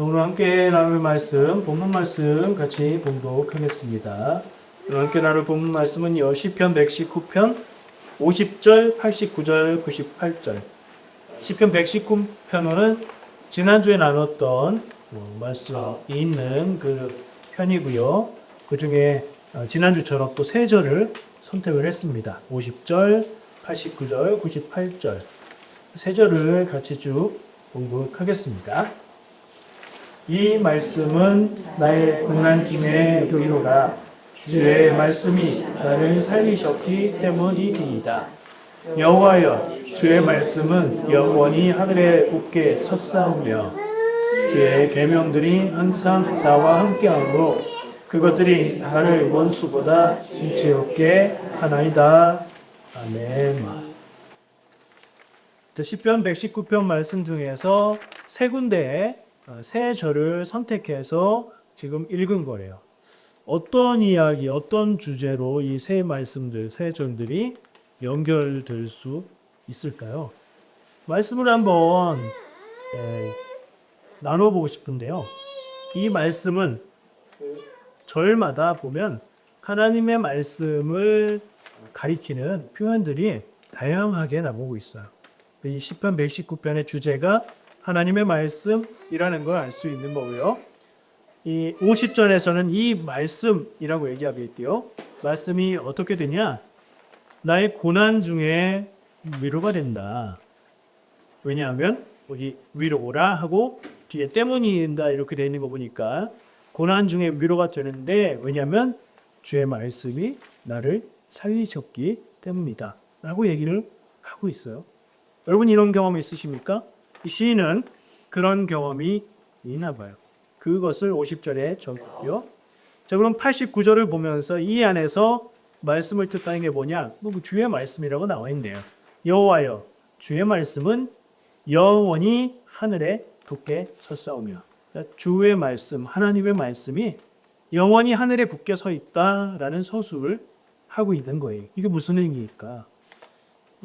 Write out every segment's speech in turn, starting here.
오늘 함께 나눌 말씀, 본문 말씀 같이 보도록 하겠습니다. 오늘 함께 나눌 본문 말씀은요, 시편 119편 50절, 89절, 98절. 시편 119편은 지난주에 나눴던 말씀이 있는 그 편이고요. 그 중에 지난주처럼 또 세 절을 선택을 했습니다. 50절, 89절, 98절. 세 절을 같이 쭉 공부하겠습니다. 이 말씀은 나의 고난중에 위로라. 주의 말씀이 나를 살리셨기 때문이니이다. 여호와여, 주의 말씀은 영원히 하늘에 굳게 섰사오며 주의 계명들이 항상 나와 함께하므로 그것들이 나를 원수보다 지혜롭게 하나이다. 아멘. 시편 119편 말씀 중에서 세 군데에 세 절을 선택해서 지금 읽은 거래요. 어떤 이야기, 어떤 주제로 이 세 말씀들, 세 절들이 연결될 수 있을까요? 말씀을 한번 나눠보고 싶은데요. 이 말씀은 절마다 보면 하나님의 말씀을 가리키는 표현들이 다양하게 나오고 있어요. 이 시편 119편의 주제가 하나님의 말씀이라는 걸 알 수 있는 거고요. 이 50절에서는 이 말씀이라고 얘기하고 있대요. 말씀이 어떻게 되냐? 나의 고난 중에 위로가 된다. 왜냐하면 여기 위로라 하고 뒤에 때문이다 이렇게 되어 있는 거 보니까 고난 중에 위로가 되는데 왜냐하면 주의 말씀이 나를 살리셨기 때문이다 라고 얘기를 하고 있어요. 여러분 이런 경험 있으십니까? 이 시인은 그런 경험이 있나 봐요. 그것을 50절에 적었고요. 자, 그럼 89절을 보면서 이 안에서 말씀을 뜻하는 게 뭐냐? 주의 말씀이라고 나와 있네요. 여호와여, 주의 말씀은 영원히 하늘에 굳게 섰사오며. 주의 말씀, 하나님의 말씀이 영원히 하늘에 굳게 서 있다라는 서술을 하고 있는 거예요. 이게 무슨 의미일까?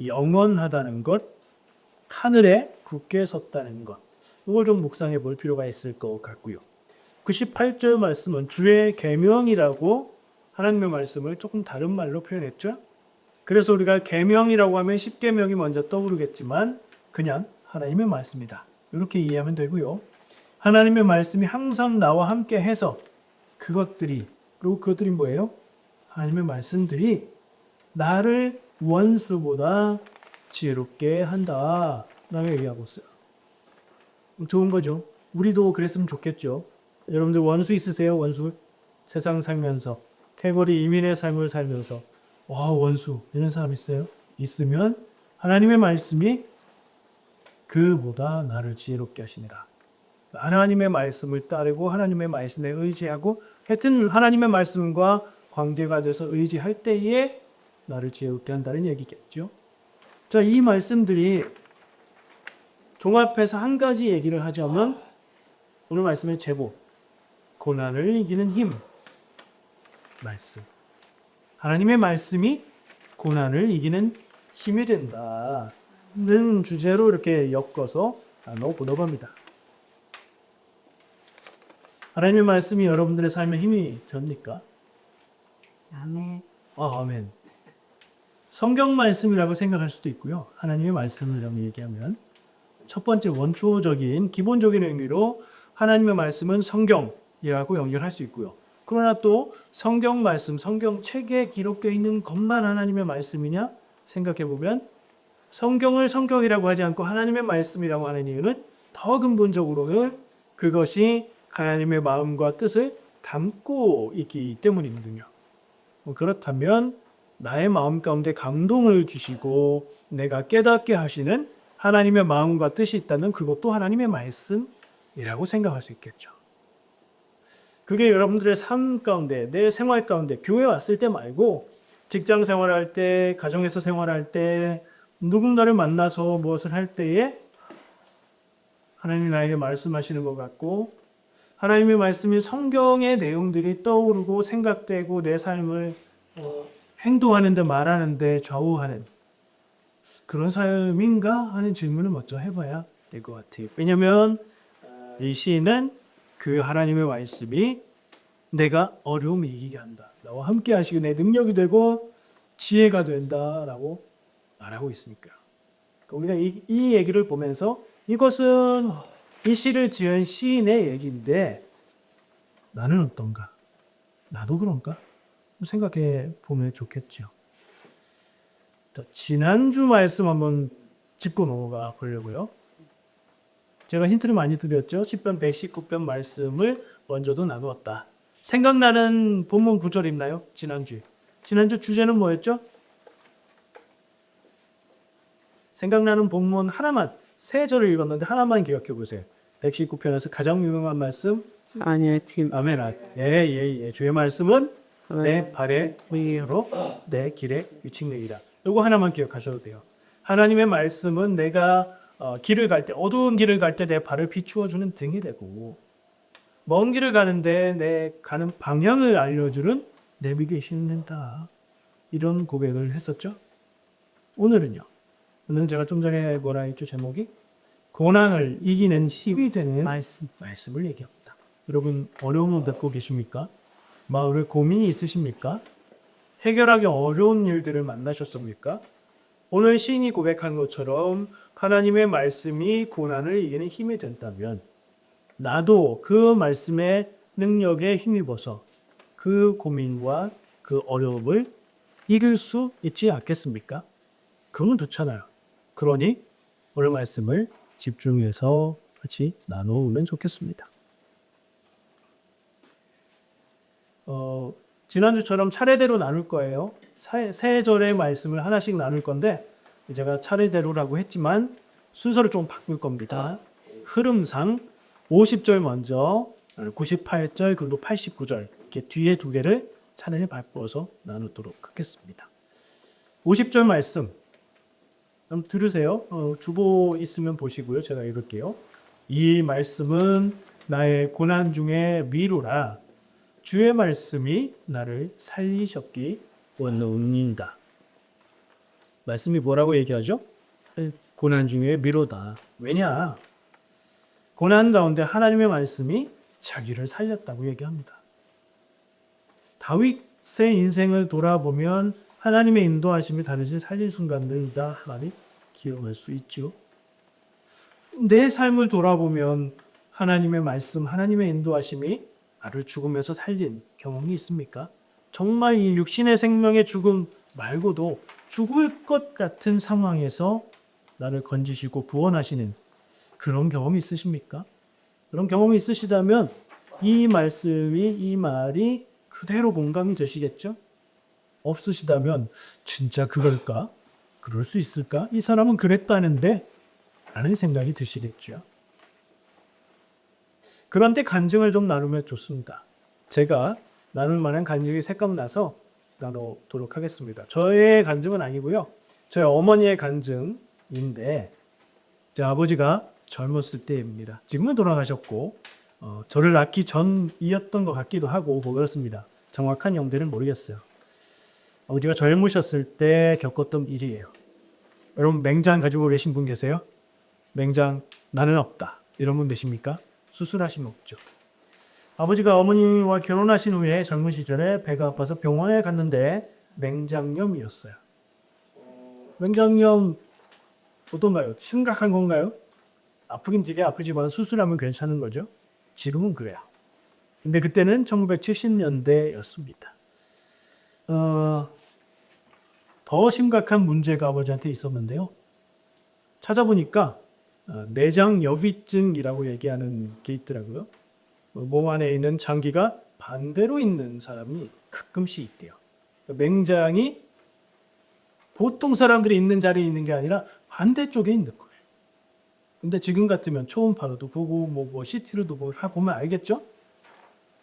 영원하다는 것, 하늘에 굳게 섰다는 것. 이걸 좀 묵상해 볼 필요가 있을 것 같고요. 98절 말씀은 주의 계명이라고 하나님의 말씀을 조금 다른 말로 표현했죠. 그래서 우리가 계명이라고 하면 10계명이 먼저 떠오르겠지만 그냥 하나님의 말씀이다. 이렇게 이해하면 되고요. 하나님의 말씀이 항상 나와 함께 해서 그리고 그것들이 뭐예요? 하나님의 말씀들이 나를 원수보다 지혜롭게 한다. 라고 얘기하고 있어요. 좋은 거죠. 우리도 그랬으면 좋겠죠. 여러분들 원수 있으세요? 원수? 세상 살면서 쾌거리 이민의 삶을 살면서 와 원수 이런 사람 있어요? 있으면 하나님의 말씀이 그보다 나를 지혜롭게 하시니라. 하나님의 말씀을 따르고 하나님의 말씀에 의지하고 하여튼 하나님의 말씀과 관계가 돼서 의지할 때에 나를 지혜롭게 한다는 얘기겠죠. 자, 이 말씀들이 종합해서 한 가지 얘기를 하자면 오늘 말씀의 제목 고난을 이기는 힘 말씀 하나님의 말씀이 고난을 이기는 힘이 된다는 주제로 이렇게 엮어서 나눠보려고 합니다. 하나님의 말씀이 여러분들의 삶에 힘이 됩니까? 아멘. 아멘. 성경 말씀이라고 생각할 수도 있고요. 하나님의 말씀이라고 얘기하면 첫 번째 원초적인 기본적인 의미로 하나님의 말씀은 성경이라고 연결할 수 있고요. 그러나 또 성경 말씀, 성경책에 기록되어 있는 것만 하나님의 말씀이냐 생각해 보면 성경을 성경이라고 하지 않고 하나님의 말씀이라고 하는 이유는 더 근본적으로는 그것이 하나님의 마음과 뜻을 담고 있기 때문이거든요. 그렇다면 나의 마음 가운데 감동을 주시고 내가 깨닫게 하시는 하나님의 마음과 뜻이 있다는 그것도 하나님의 말씀이라고 생각할 수 있겠죠. 그게 여러분들의 삶 가운데, 내 생활 가운데, 교회 왔을 때 말고 직장 생활할 때, 가정에서 생활할 때, 누군가를 만나서 무엇을 할 때에 하나님이 나에게 말씀하시는 것 같고 하나님의 말씀이 성경의 내용들이 떠오르고 생각되고 내 삶을 행동하는데 말하는데 좌우하는 그런 삶인가 하는 질문을 먼저 해봐야 될 것 같아요. 왜냐하면 이 시인은 그 하나님의 말씀이 내가 어려움을 이기게 한다. 나와 함께 하시고 내 능력이 되고 지혜가 된다라고 말하고 있으니까. 우리가 이 얘기를 보면서 이것은 이 시를 지은 시인의 얘기인데 나는 어떤가? 나도 그런가? 생각해 보면 좋겠죠. 자, 지난주 말씀 한번 짚고 넘어가 보려고요. 제가 힌트를 많이 드렸죠. 10편 119편 말씀을 먼저도 나누었다. 생각나는 본문 구절 있나요? 지난주 주제는 뭐였죠? 생각나는 본문 하나만, 세 절을 읽었는데 하나만 기억해 보세요. 119편에서 가장 유명한 말씀. 아니의 팀 아멘. 예. 주의 말씀은 내 발의 위로 내 길의 위층이라. 이거 하나만 기억하셔도 돼요. 하나님의 말씀은 내가 길을 갈 때, 어두운 길을 갈 때 내 발을 비추어 주는 등이 되고, 먼 길을 가는데 내 가는 방향을 알려주는 내비 계신다. 이런 고백을 했었죠. 오늘은요. 오늘 제가 좀 전에 뭐라 했죠? 제목이 고난을 이기는 힘이 되는 말씀을 얘기합니다. 여러분 어려움을 겪고 계십니까? 마음에 고민이 있으십니까? 해결하기 어려운 일들을 만나셨습니까? 오늘 시인이 고백한 것처럼 하나님의 말씀이 고난을 이기는 힘이 된다면 나도 그 말씀의 능력에 힘입어서 그 고민과 그 어려움을 이길 수 있지 않겠습니까? 그러면 좋잖아요. 그러니 오늘 말씀을 집중해서 같이 나누면 좋겠습니다. 지난주처럼 차례대로 나눌 거예요. 세 절의 말씀을 하나씩 나눌 건데 제가 차례대로라고 했지만 순서를 좀 바꿀 겁니다. 흐름상 50절 먼저 98절 그리고 89절 이렇게 뒤에 두 개를 차례를 바꿔서 나누도록 하겠습니다. 50절 말씀 한번 들으세요. 주보 있으면 보시고요. 제가 읽을게요. 이 말씀은 나의 고난 중에 위로라. 주의 말씀이 나를 살리셨기 원하옵니다. 말씀이 뭐라고 얘기하죠? 고난 중에 위로다. 왜냐? 고난 가운데 하나님의 말씀이 자기를 살렸다고 얘기합니다. 다윗의 인생을 돌아보면 하나님의 인도하심이 다르지 살릴 순간들 다 하나님 기억할 수 있죠. 내 삶을 돌아보면 하나님의 말씀, 하나님의 인도하심이 나를 죽음에서 살린 경험이 있습니까? 정말 이 육신의 생명의 죽음 말고도 죽을 것 같은 상황에서 나를 건지시고 구원하시는 그런 경험이 있으십니까? 그런 경험이 있으시다면 이 말씀이, 이 말이 그대로 공감이 되시겠죠? 없으시다면 진짜 그럴까? 그럴 수 있을까? 이 사람은 그랬다는데 라는 생각이 드시겠죠. 그런데 간증을 좀 나누면 좋습니다. 제가 나눌 만한 간증이 생각나서 나누도록 하겠습니다. 저의 간증은 아니고요. 저희 어머니의 간증인데 제 아버지가 젊었을 때입니다. 지금은 돌아가셨고 저를 낳기 전이었던 것 같기도 하고 그렇습니다. 정확한 연대는 모르겠어요. 아버지가 젊으셨을 때 겪었던 일이에요. 여러분 맹장 가지고 계신 분 계세요? 맹장 나는 없다. 이런 분 계십니까? 수술하시면 없죠. 아버지가 어머니와 결혼하신 후에 젊은 시절에 배가 아파서 병원에 갔는데 맹장염이었어요. 맹장염 어떤가요? 심각한 건가요? 아프긴 되게 아프지만 수술하면 괜찮은 거죠. 지금은 그래요. 근데 그때는 1970년대였습니다. 더 심각한 문제가 아버지한테 있었는데요. 찾아보니까 내장여위증이라고 얘기하는 게 있더라고요. 몸 안에 있는 장기가 반대로 있는 사람이 가끔씩 있대요. 맹장이 보통 사람들이 있는 자리에 있는 게 아니라 반대쪽에 있는 거예요. 근데 지금 같으면 초음파로도 보고 뭐 CT로도 보면 알겠죠?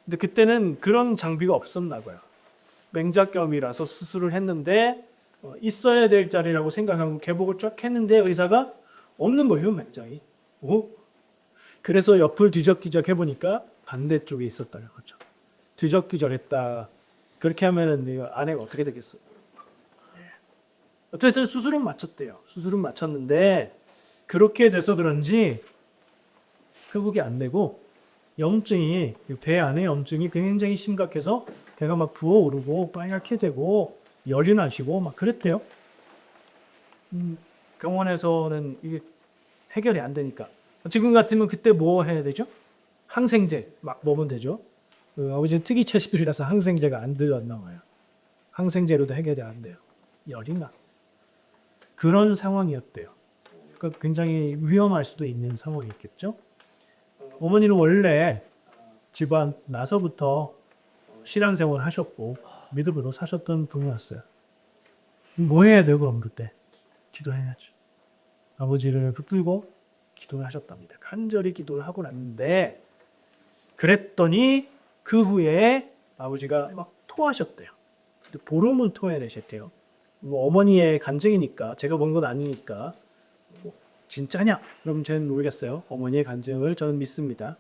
근데 그때는 그런 장비가 없었나 봐요. 맹장염이라서 수술을 했는데 있어야 될 자리라고 생각하고 개복을 쫙 했는데 의사가 없는 거예요, 맹장이. 그래서 옆을 뒤적뒤적 해보니까 반대쪽에 있었다는 거죠. 뒤적뒤적했다. 그렇게 하면은 아내가 어떻게 되겠어요? 어쨌든 수술은 마쳤대요. 수술은 마쳤는데 그렇게 돼서 그런지 회복이 안 되고 염증이 배 안에 염증이 굉장히 심각해서 배가 막 부어오르고 빨갛게 되고 열이 나시고 막 그랬대요. 병원에서는 이게 해결이 안 되니까 지금 같으면 그때 뭐 해야 되죠? 항생제 막 먹으면 되죠. 아버지는 특이 체질이라서 항생제가 안 나와요. 항생제로도 해결이 안 돼요. 열이 나. 그런 상황이었대요. 그러니까 굉장히 위험할 수도 있는 상황이겠죠. 어머니는 원래 집안 나서부터 신앙생활 하셨고 믿음으로 사셨던 분이었어요. 뭐 해야 돼요 그럼 그때? 기도해야죠. 아버지를 붙들고 기도를 하셨답니다. 간절히 기도를 하고 났는데 그랬더니 그 후에 아버지가 막 토하셨대요. 보름을 토해내셨대요. 뭐 어머니의 간증이니까 제가 본 건 아니니까 뭐 진짜냐? 그럼 저는 모르겠어요. 어머니의 간증을 저는 믿습니다.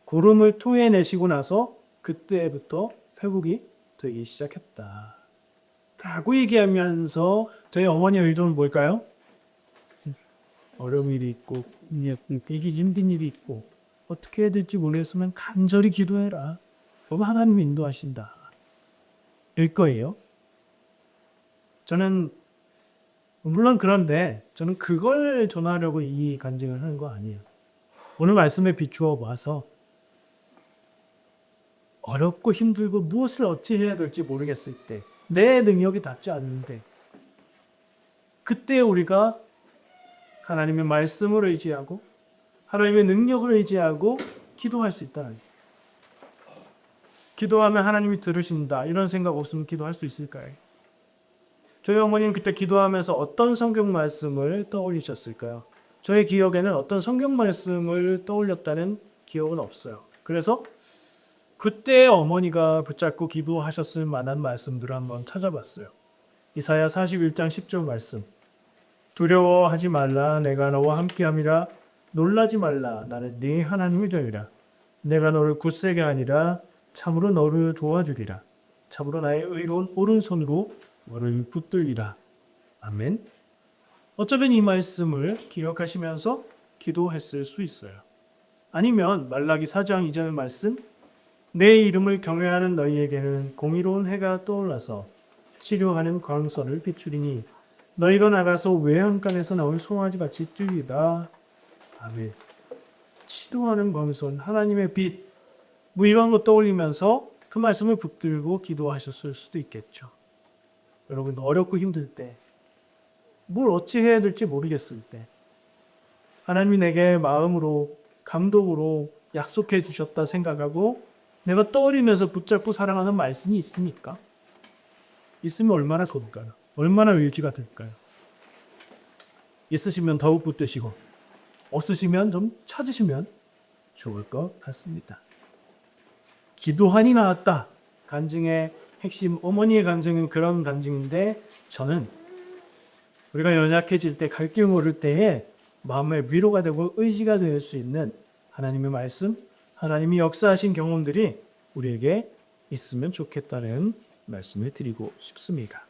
구름을 토해내시고 나서 그때부터 회복이 되기 시작했다. 라고 얘기하면서 저희 어머니의 의도는 뭘까요? 어려운 일이 있고 이기 힘든 일이 있고 어떻게 해야 될지 모르겠으면 간절히 기도해라. 그럼 하나님 인도하신다. 일 거예요. 저는 물론 그런데 저는 그걸 전하려고 이 간증을 하는 거 아니에요. 오늘 말씀에 비추어 봐서 어렵고 힘들고 무엇을 어찌 해야 될지 모르겠을 때 내 능력이 닿지 않는데 그때 우리가 하나님의 말씀을 의지하고 하나님의 능력을 의지하고 기도할 수 있다는 거예요. 기도하면 하나님이 들으신다 이런 생각 없으면 기도할 수 있을까요? 저희 어머니는 그때 기도하면서 어떤 성경 말씀을 떠올리셨을까요? 저의 기억에는 어떤 성경 말씀을 떠올렸다는 기억은 없어요. 그래서 그때 어머니가 붙잡고 기도하셨을 만한 말씀들을 한번 찾아봤어요. 이사야 41장 10절 말씀. 두려워하지 말라 내가 너와 함께함이라 놀라지 말라 나는 네 하나님이 되리라. 내가 너를 굳세게 하니라 참으로 너를 도와주리라. 참으로 나의 의로운 오른손으로 너를 붙들리라. 아멘. 어쩌면 이 말씀을 기억하시면서 기도했을 수 있어요. 아니면 말라기 4장 2절 말씀 내 이름을 경외하는 너희에게는 공의로운 해가 떠올라서 치료하는 광선을 비추리니 너희가 나가서 외양간에서 나올 송아지같이 뛰리라. 아멘. 치료하는 광선 하나님의 빛 뭐 이런 거 떠올리면서 그 말씀을 붙들고 기도하셨을 수도 있겠죠. 여러분 어렵고 힘들 때 뭘 어찌 해야 될지 모르겠을 때 하나님이 내게 마음으로 감동으로 약속해 주셨다 생각하고 내가 떠올리면서 붙잡고 사랑하는 말씀이 있으니까 있으면 얼마나 좋을까요? 얼마나 의지가 될까요? 있으시면 더욱 붙드시고 없으시면 좀 찾으시면 좋을 것 같습니다. 기도하니 나았다. 간증의 핵심 어머니의 간증은 그런 간증인데 저는 우리가 연약해질 때 갈 길 모를 때에 마음의 위로가 되고 의지가 될 수 있는 하나님의 말씀, 하나님이 역사하신 경험들이 우리에게 있으면 좋겠다는 말씀을 드리고 싶습니다.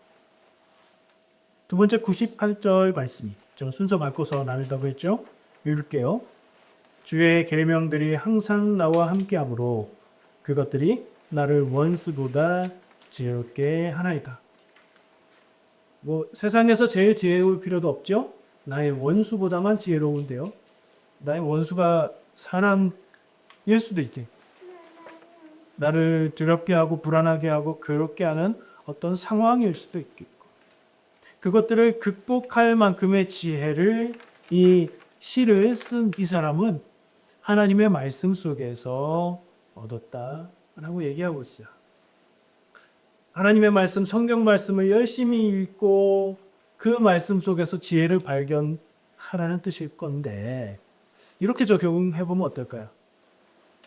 두 번째 98절 말씀이 좀 순서 바꿔서 나눈다고 했죠? 읽을게요. 주의 계명들이 항상 나와 함께하므로 그것들이 나를 원수보다 지혜롭게 하나이다. 뭐 세상에서 제일 지혜로울 필요도 없죠? 나의 원수보다만 지혜로운데요. 나의 원수가 사람일 수도 있지. 나를 두렵게 하고 불안하게 하고 괴롭게 하는 어떤 상황일 수도 있겠고 그것들을 극복할 만큼의 지혜를 이 시를 쓴 이 사람은 하나님의 말씀 속에서 얻었다라고 얘기하고 있어요. 하나님의 말씀, 성경 말씀을 열심히 읽고 그 말씀 속에서 지혜를 발견하라는 뜻일 건데 이렇게 적용해보면 어떨까요?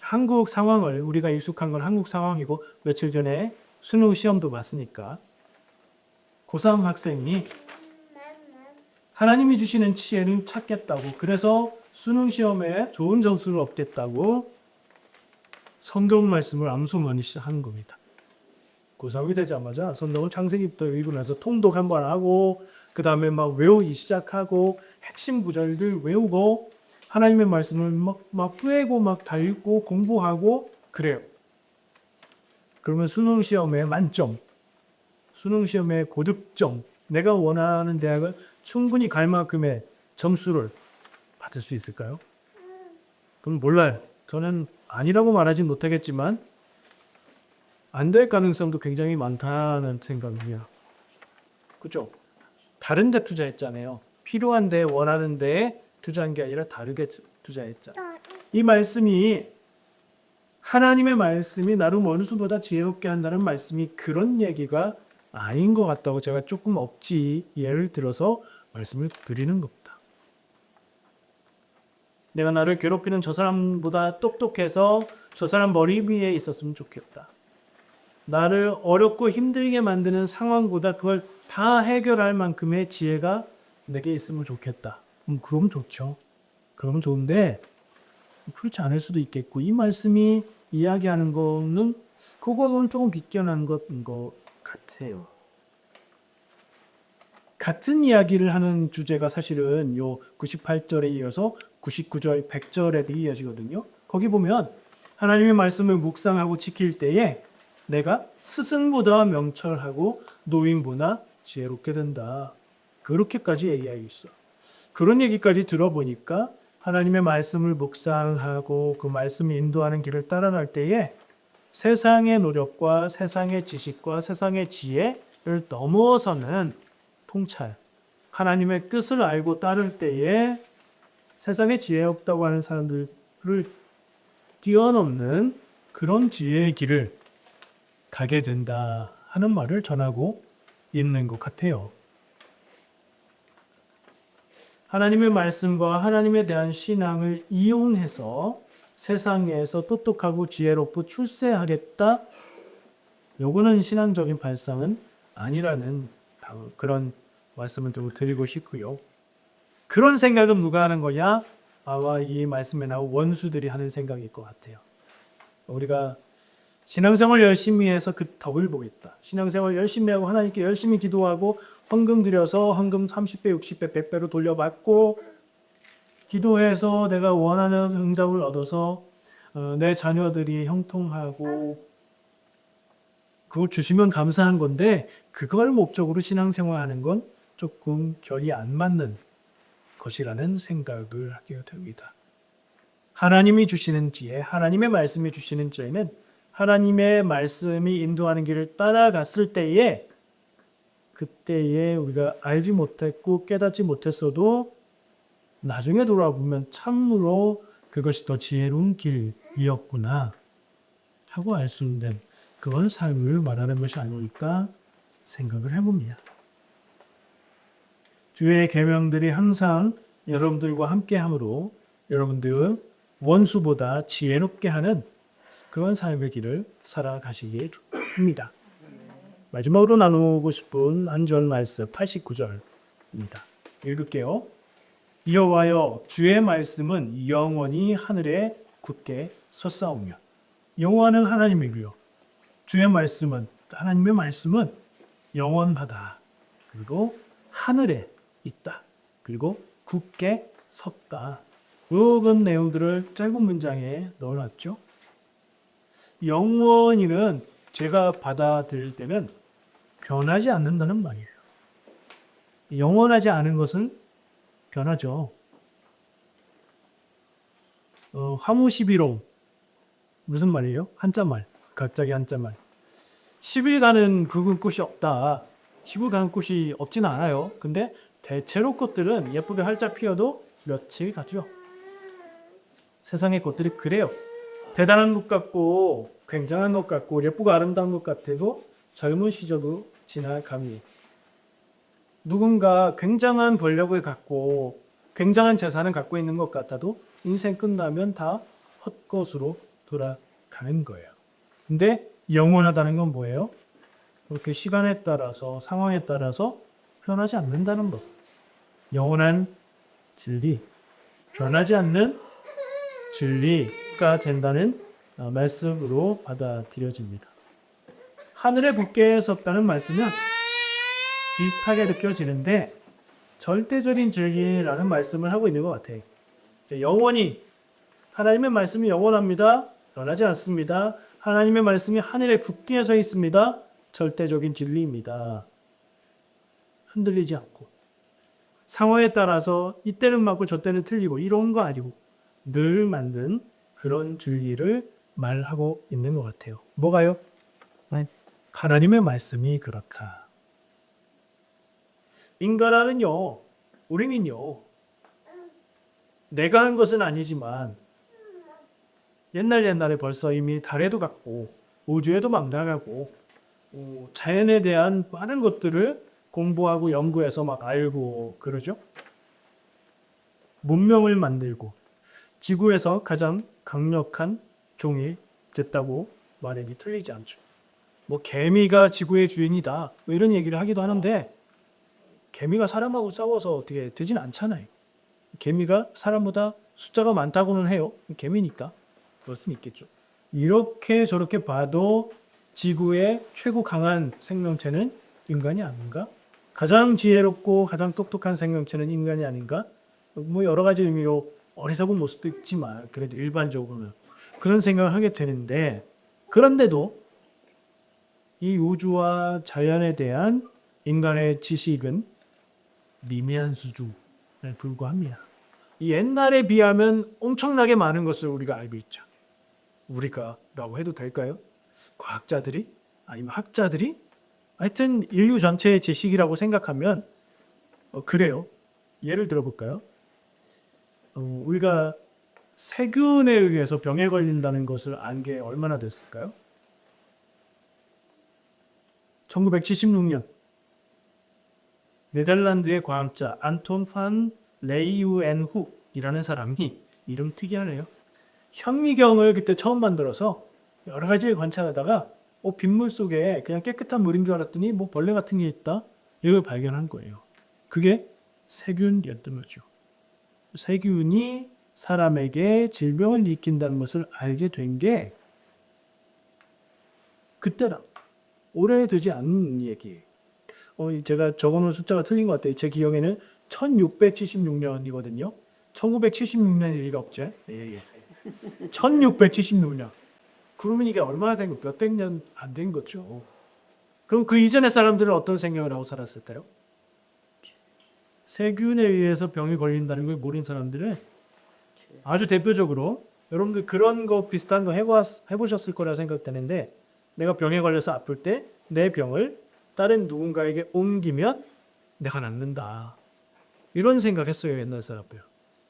한국 상황을 우리가 익숙한 건 한국 상황이고 며칠 전에 수능 시험도 봤으니까 고3 학생이 하나님이 주시는 지혜를 찾겠다고 그래서 수능 시험에 좋은 점수를 얻겠다고 성경 말씀을 암송하기 시작하는 겁니다. 고3이 되자마자 성경을 창세기부터 읽고 나서 통독 한번 하고 그 다음에 막 외우기 시작하고 핵심 구절들 외우고 하나님의 말씀을 막 꿰고 막 달고 공부하고 그래요. 그러면 수능 시험에 만점, 수능 시험에 고득점, 내가 원하는 대학을 충분히 갈 만큼의 점수를 받을 수 있을까요? 그럼 몰라요. 저는 아니라고 말하지 못하겠지만 안 될 가능성도 굉장히 많다는 생각이야. 그죠? 다른 데 투자했잖아요. 필요한 데, 원하는 데에 투자한 게 아니라 다르게 투자했잖아. 이 말씀이 하나님의 말씀이 나를 원수보다 지혜롭게 한다는 말씀이 그런 얘기가 아닌 것 같다고 제가 조금 억지 예를 들어서 말씀을 드리는 겁니다. 내가 나를 괴롭히는 저 사람보다 똑똑해서 저 사람 머리 위에 있었으면 좋겠다. 나를 어렵고 힘들게 만드는 상황보다 그걸 다 해결할 만큼의 지혜가 내게 있으면 좋겠다. 그럼 좋죠. 그러면 좋은데 그렇지 않을 수도 있겠고 이 말씀이 이야기하는 거는 그거는 조금 비껴난 것인 것 같아요. 같은 이야기를 하는 주제가 사실은 요 98절에 이어서 99절, 100절에도 이어지거든요. 거기 보면 하나님의 말씀을 묵상하고 지킬 때에 내가 스승보다 명철하고 노인보다 지혜롭게 된다. 그렇게까지 얘기하고 있어. 그런 얘기까지 들어보니까 하나님의 말씀을 묵상하고 그 말씀이 인도하는 길을 따라갈 때에 세상의 노력과 세상의 지식과 세상의 지혜를 넘어서는 통찰, 하나님의 뜻을 알고 따를 때에 세상에 지혜 없다고 하는 사람들을 뛰어넘는 그런 지혜의 길을 가게 된다 하는 말을 전하고 있는 것 같아요. 하나님의 말씀과 하나님에 대한 신앙을 이용해서 세상에서 똑똑하고 지혜롭고 출세하겠다. 요거는 신앙적인 발상은 아니라는 그런 말씀을 좀 드리고 싶고요. 그런 생각은 누가 하는 거냐? 아마 이 말씀에 나온 원수들이 하는 생각일 것 같아요. 우리가 신앙생활 열심히 해서 그 덕을 보겠다. 신앙생활 열심히 하고 하나님께 열심히 기도하고 헌금 드려서 헌금 30배, 60배, 100배로 돌려받고 기도해서 내가 원하는 응답을 얻어서 내 자녀들이 형통하고 그걸 주시면 감사한 건데 그걸 목적으로 신앙생활하는 건 조금 결이 안 맞는 것이라는 생각을 하게 됩니다. 하나님이 주시는 지혜, 하나님의 말씀이 주시는 지혜는 하나님의 말씀이 인도하는 길을 따라갔을 때에 그때에 우리가 알지 못했고 깨닫지 못했어도 나중에 돌아보면 참으로 그것이 더 지혜로운 길이었구나 하고 알 수 있는 그런 삶을 말하는 것이 아닐까 생각을 해봅니다. 주의 계명들이 항상 여러분들과 함께함으로 여러분들은 원수보다 지혜롭게 하는 그런 삶의 길을 살아가시기 합니다. 마지막으로 나누고 싶은 한 절 말씀 89절입니다. 읽을게요. 여호와여 주의 말씀은 영원히 하늘에 굳게 섰사오며 여호와는 하나님이고요. 주의 말씀은 하나님의 말씀은 영원하다. 그리고 하늘에 있다. 그리고 굳게 섰다. 그런 내용들을 짧은 문장에 넣어놨죠. 영원히는 제가 받아들일 때는 변하지 않는다는 말이에요. 영원하지 않은 것은 변하죠. 화무 11호 무슨 말이에요? 한자말. 갑자기 한자말. 10일 가는 붉은 꽃이 없다. 10일 가는 꽃이 없지는 않아요. 근데 대체로 꽃들은 예쁘게 활짝 피어도 며칠 가죠. 세상의 꽃들이 그래요. 대단한 것 같고 굉장한 것 같고 예쁘고 아름다운 것 같아도 젊은 시절도 지나갑니다. 누군가 굉장한 권력을 갖고 굉장한 재산을 갖고 있는 것 같아도 인생 끝나면 다 헛것으로 돌아가는 거예요. 근데 영원하다는 건 뭐예요? 그렇게 시간에 따라서 상황에 따라서 변하지 않는다는 것. 영원한 진리, 변하지 않는 진리가 된다는 말씀으로 받아들여집니다. 하늘에 굳게 섰다는 말씀은 비슷하게 느껴지는데 절대적인 진리라는 말씀을 하고 있는 것 같아요. 영원히 하나님의 말씀이 영원합니다. 변하지 않습니다. 하나님의 말씀이 하늘에 굳게 서 있습니다. 절대적인 진리입니다. 흔들리지 않고 상황에 따라서 이때는 맞고 저때는 틀리고 이런 거 아니고 늘 만든 그런 진리를 말하고 있는 것 같아요. 뭐가요? 하나님의 말씀이 그렇다. 인간하는요, 우리는요, 내가 한 것은 아니지만 옛날에 벌써 이미 달에도 갔고 우주에도 막 나가고 자연에 대한 많은 것들을 공부하고 연구해서 막 알고 그러죠. 문명을 만들고 지구에서 가장 강력한 종이 됐다고 말해도 틀리지 않죠. 뭐 개미가 지구의 주인이다 뭐 이런 얘기를 하기도 하는데 개미가 사람하고 싸워서 어떻게 되진 않잖아요. 개미가 사람보다 숫자가 많다고는 해요. 개미니까 그럴 수는 있겠죠. 이렇게 저렇게 봐도 지구의 최고 강한 생명체는 인간이 아닌가? 가장 지혜롭고 가장 똑똑한 생명체는 인간이 아닌가? 뭐 여러 가지 의미로 어리석은 모습도 있지만 그래도 일반적으로는 그런 생각을 하게 되는데, 그런데도 이 우주와 자연에 대한 인간의 지식은 미미한 수준에 불과합니다. 이 옛날에 비하면 엄청나게 많은 것을 우리가 알고 있죠. 우리가라고 해도 될까요? 과학자들이? 아니면 학자들이? 하여튼 인류 전체의 지식이라고 생각하면 그래요. 예를 들어볼까요? 우리가 세균에 의해서 병에 걸린다는 것을 안 게 얼마나 됐을까요? 1976년 네덜란드의 과학자 안톤 판 레이우엔훅이라는 사람이, 이름 특이하네요. 현미경을 그때 처음 만들어서 여러 가지를 관찰하다가 빗물 속에 그냥 깨끗한 물인 줄 알았더니 뭐 벌레 같은 게 있다, 이걸 발견한 거예요. 그게 세균이었던 거죠. 세균이 사람에게 질병을 일으킨다는 것을 알게 된 게 그때라. 오래되지 않은 얘기예요. 제가 적어놓은 숫자가 틀린 것 같아요. 제 기억에는 1676년이거든요. 1976년일 리가 없죠. 예. 1676년. 그러면 이게 얼마나 된 거? 몇백 년 안 된 거죠. 그럼 그 이전의 사람들은 어떤 생각을 하고 살았을까요? 세균에 의해서 병이 걸린다는 걸 모르는 사람들은 아주 대표적으로, 여러분들 그런 거 비슷한 거 해보셨을 거라 생각되는데, 내가 병에 걸려서 아플 때 내 병을 다른 누군가에게 옮기면 내가 낫는다, 이런 생각했어요. 옛날 사람들.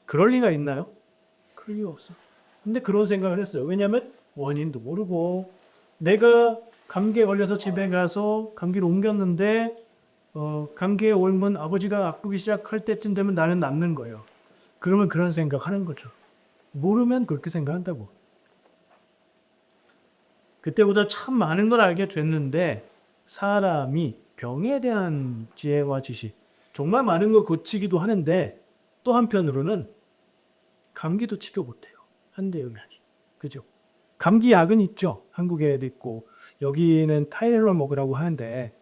그럴 리가 있나요? 그럴 리가 없어. 근데 그런 생각을 했어요. 왜냐하면 원인도 모르고 내가 감기에 걸려서 집에 가서 감기를 옮겼는데 감기에 옮은 아버지가 아프기 시작할 때쯤 되면 나는 낫는 거예요. 그러면 그런 생각하는 거죠. 모르면 그렇게 생각한다고. 그때보다 참 많은 걸 알게 됐는데 사람이 병에 대한 지혜와 지식, 정말 많은 걸 고치기도 하는데 또 한편으로는 감기도 치료 못해요. 현대의학이. 그죠? 감기 약은 있죠. 한국에도 있고 여기는 타이레놀 먹으라고 하는데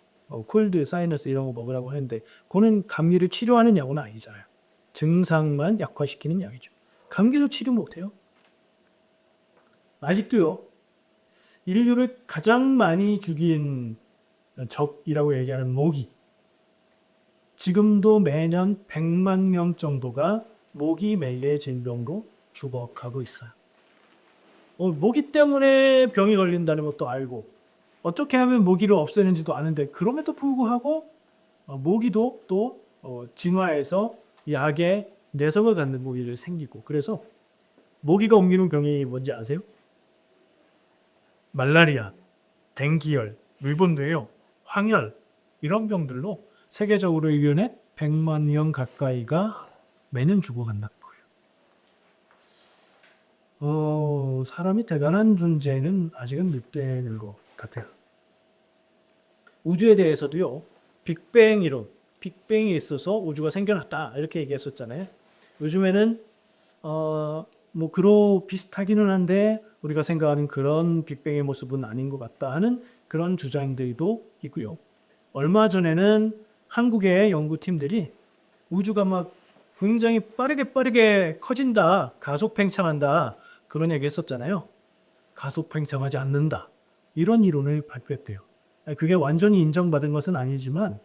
콜드, 사이너스 이런 거 먹으라고 하는데 그거는 감기를 치료하는 약은 아니잖아요. 증상만 약화시키는 약이죠. 감기도 치료 못해요. 아직도요. 인류를 가장 많이 죽인 적이라고 얘기하는 모기. 지금도 매년 100만 명 정도가 모기 매개 질병으로 죽어가고 있어요. 모기 때문에 병이 걸린다는 것도 알고 어떻게 하면 모기를 없애는지도 아는데 그럼에도 불구하고 모기도 또 진화해서 약에 내성을 갖는 모기를 생기고, 그래서 모기가 옮기는 병이 뭔지 아세요? 말라리아, 댕기열, 물본도예요. 황열, 이런 병들로 세계적으로 1년에 100만 명 가까이가 매년 죽어간다는 거예요. 사람이 대단한 존재는 아직은 늑대인 것 같아요. 우주에 대해서도요. 빅뱅 이론, 빅뱅이 있어서 우주가 생겨났다 이렇게 얘기했었잖아요. 요즘에는 뭐 그로 비슷하기는 한데 우리가 생각하는 그런 빅뱅의 모습은 아닌 것 같다 하는 그런 주장들도 있고요. 얼마 전에는 한국의 연구팀들이 우주가 막 굉장히 빠르게 커진다, 가속 팽창한다 그런 얘기 했었잖아요. 가속 팽창하지 않는다 이런 이론을 발표했대요. 그게 완전히 인정받은 것은 아니지만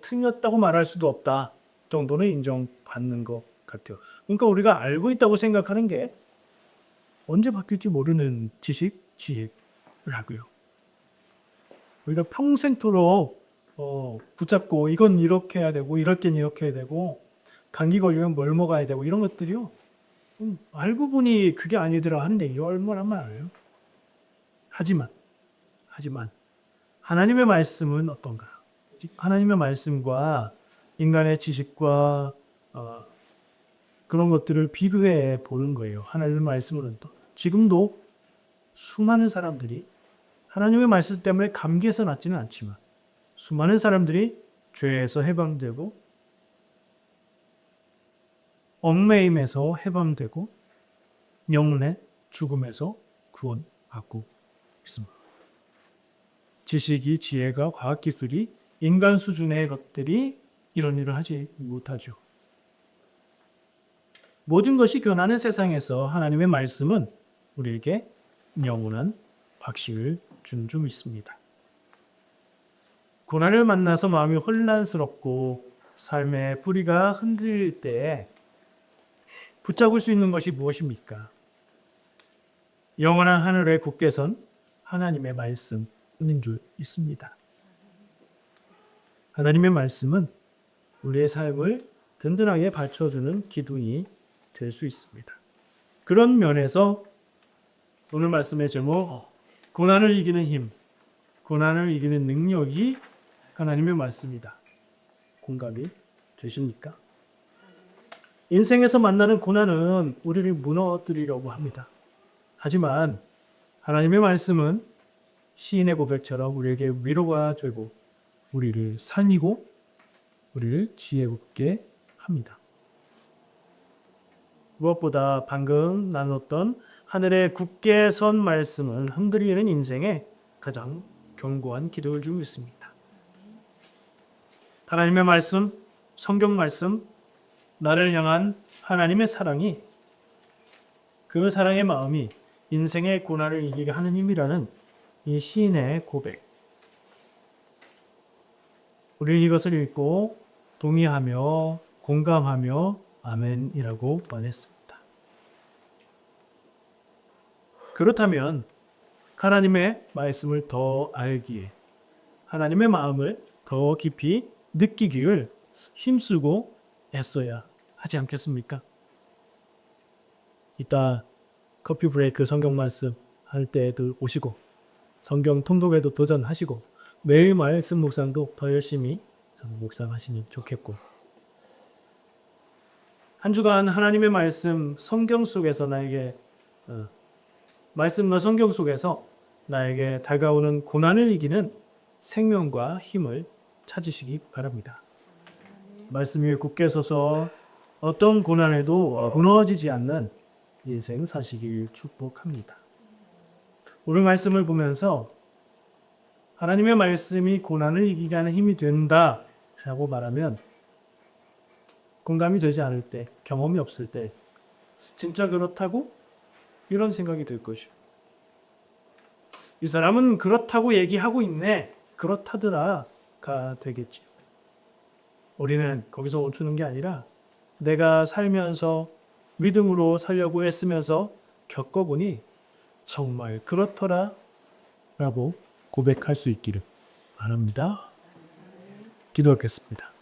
틀렸다고 말할 수도 없다 정도는 인정받는 것 같아요. 그러니까 우리가 알고 있다고 생각하는 게 언제 바뀔지 모르는 지식, 지혜라고요. 우리가 평생토록 붙잡고 이건 이렇게 해야 되고 이럴 땐 이렇게 해야 되고 감기 걸리면 뭘 먹어야 되고 이런 것들이요. 알고 보니 그게 아니더라 하는데 이게 얼마나 많아요. 하지만 하나님의 말씀은 어떤가? 하나님의 말씀과 인간의 지식과 그런 것들을 비교해 보는 거예요. 하나님의 말씀은 또 지금도 수많은 사람들이 하나님의 말씀 때문에 감기에서 낫지는 않지만 수많은 사람들이 죄에서 해방되고 얽매임에서 해방되고 영혼의 죽음에서 구원받고 있습니다. 지식이, 지혜가, 과학기술이 인간 수준의 것들이 이런 일을 하지 못하죠. 모든 것이 변하는 세상에서 하나님의 말씀은 우리에게 영원한 확신을 준 줄 믿습니다. 고난을 만나서 마음이 혼란스럽고 삶의 뿌리가 흔들릴 때 붙잡을 수 있는 것이 무엇입니까? 영원한 하늘에 굳게 선 하나님의 말씀인 줄 믿습니다. 하나님의 말씀은 우리의 삶을 든든하게 받쳐주는 기둥이 될 수 있습니다. 그런 면에서 오늘 말씀의 제목 고난을 이기는 힘, 고난을 이기는 능력이 하나님의 말씀이다. 공감이 되십니까? 인생에서 만나는 고난은 우리를 무너뜨리려고 합니다. 하지만 하나님의 말씀은 시인의 고백처럼 우리에게 위로가 되고 우리를 살리고 우리를 지혜롭게 합니다. 무엇보다 방금 나눴던 하늘에 굳게 선 말씀은 흔들리는 인생에 가장 견고한 기도를 주고 있습니다. 하나님의 말씀, 성경 말씀, 나를 향한 하나님의 사랑이 그 사랑의 마음이 인생의 고난을 이기게 하는 힘이라는 이 시인의 고백. 우리는 이것을 읽고 동의하며 공감하며 아멘이라고 말했습니다. 그렇다면 하나님의 말씀을 더 알기에 하나님의 마음을 더 깊이 느끼기를 힘쓰고 애써야 하지 않겠습니까? 이따 커피 브레이크 성경 말씀 할 때에도 오시고 성경 통독에도 도전하시고 매일 말씀 묵상도 더 열심히 묵상하시면 좋겠고 한 주간 하나님의 말씀 성경 속에서 나에게 말씀과 성경 속에서 나에게 다가오는 고난을 이기는 생명과 힘을 찾으시기 바랍니다. 말씀 위에 굳게 서서 어떤 고난에도 무너지지 않는 인생 사시길 축복합니다. 오늘 말씀을 보면서 하나님의 말씀이 고난을 이기게 하는 힘이 된다라고 말하면 공감이 되지 않을 때, 경험이 없을 때 진짜 그렇다고? 이런 생각이 들 것이요. 이 사람은 그렇다고 얘기하고 있네. 그렇다더라가 되겠지. 우리는 거기서 멈추는 게 아니라 내가 살면서 믿음으로 살려고 애쓰면서 겪어보니 정말 그렇더라 라고 고백할 수 있기를 바랍니다. 기도하겠습니다.